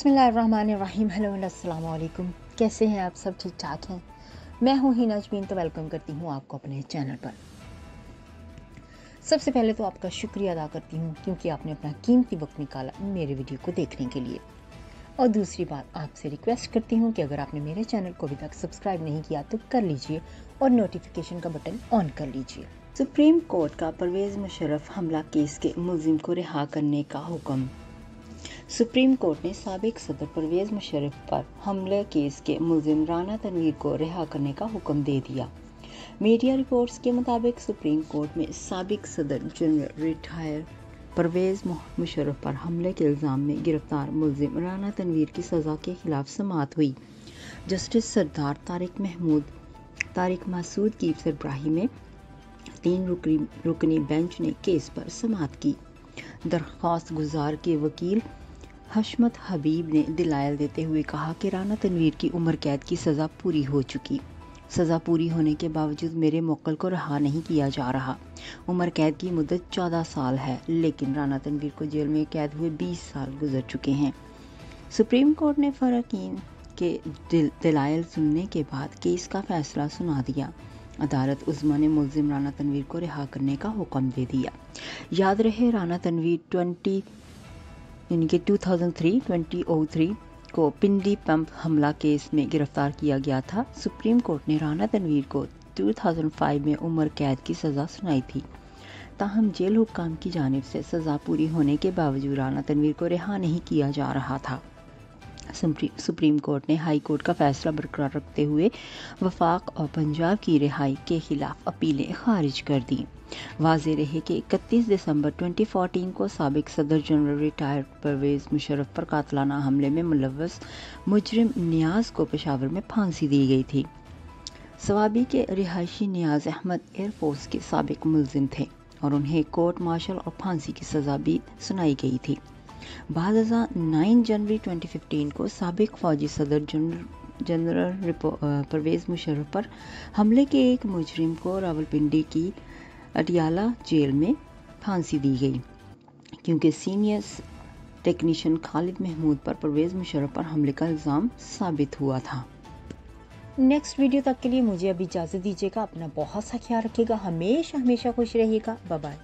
बिस्मिल्लाहिर्रहमानिर्रहीम। Hello and अस्सलाम वालेकुम। कैसे हैं आप सब? ठीक ठाक हैं? मैं हूँ हिना अजमीन, तो वेलकम करती हूँ आपको अपने चैनल पर। सबसे पहले तो आपका शुक्रिया अदा करती हूँ क्योंकि आपने अपना कीमती वक्त निकाला मेरे वीडियो को देखने के लिए। और दूसरी बात, आपसे रिक्वेस्ट करती हूँ कि अगर आपने मेरे चैनल को अभी तक सब्सक्राइब नहीं किया तो कर लीजिए और नोटिफिकेशन का बटन ऑन कर लीजिए। सुप्रीम कोर्ट का परवेज़ मुशर्रफ हमला केस के मुलजिम को रिहा करने का हुक्म। सुप्रीम कोर्ट ने साबिक सदर परवेज़ मुशर्रफ पर हमले केस के मुलजिम राना तनवीर को रिहा करने का हुक्म दे दिया। मीडिया रिपोर्ट्स के मुताबिक सुप्रीम कोर्ट में साबिक सदर जनरल रिटायर परवेज़ मुशर्रफ पर हमले के इल्ज़ाम में गिरफ्तार मुलजिम राना तनवीर की सज़ा के खिलाफ समाअत हुई। जस्टिस सरदार तारिक मासूद की सरबराही में 3 रुकनी बेंच ने केस पर समाअत की। दरख्वास्त गुजार के वकील हशमत हबीब ने दलाइल देते हुए कहा कि राना तनवीर की उम्र कैद की सज़ा पूरी हो चुकी। सज़ा पूरी होने के बावजूद मेरे मुवक्किल को रहा नहीं किया जा रहा। उम्र कैद की मुद्दत 14 साल है, लेकिन राना तनवीर को जेल में कैद हुए 20 साल गुजर चुके हैं। सुप्रीम कोर्ट ने फ़रक़ीन के दलाइल सुनने के बाद केस का फैसला सुना दिया। अदालत उज़्मा ने मुलजिम राना तनवीर को रिहा करने का हुक्म दे दिया। याद रहे, राना तनवीर 2003 को पिंडी पंप हमला केस में गिरफ्तार किया गया था। सुप्रीम कोर्ट ने राना तनवीर को 2005 में उम्र कैद की सज़ा सुनाई थी। ताहम जेल हुक्काम की जानिब से सज़ा पूरी होने के बावजूद राना तनवीर को रिहा नहीं किया जा रहा था। सुप्रीम कोर्ट ने हाई कोर्ट का फैसला बरकरार रखते हुए वफाक और पंजाब की रिहाई के खिलाफ अपीलें खारिज कर दी। वाज़े रहे कि 31 दिसंबर 2014 को साबिक सदर जनरल रिटायर परवेज़ मुशर्रफ पर कातलाना हमले में मुलव्वस मुजरिम नियाज़ को पेशावर में फांसी दी गई थी। सवाबी के रिहायशी नियाज़ अहमद एयरफोर्स के साबिक मुलजिम थे और उन्हें कोर्ट मार्शल और फांसी की सज़ा भी सुनाई गई थी। बाद 9 जनवरी 2015 को साबिक फौजी सदर जनरल परवेज़ मुशर्रफ पर हमले के एक मुजरिम को रावलपिंडी की अडियाला जेल में फांसी दी गई क्योंकि सीनियर टेक्नीशियन खालिद महमूद पर परवेज़ मुशर्रफ पर हमले का इल्ज़ाम साबित हुआ था। नेक्स्ट वीडियो तक के लिए मुझे अभी इजाज़त दीजिएगा। अपना बहुत सा ख्याल रखिएगा। हमेशा खुश रहिएगा। Bye bye.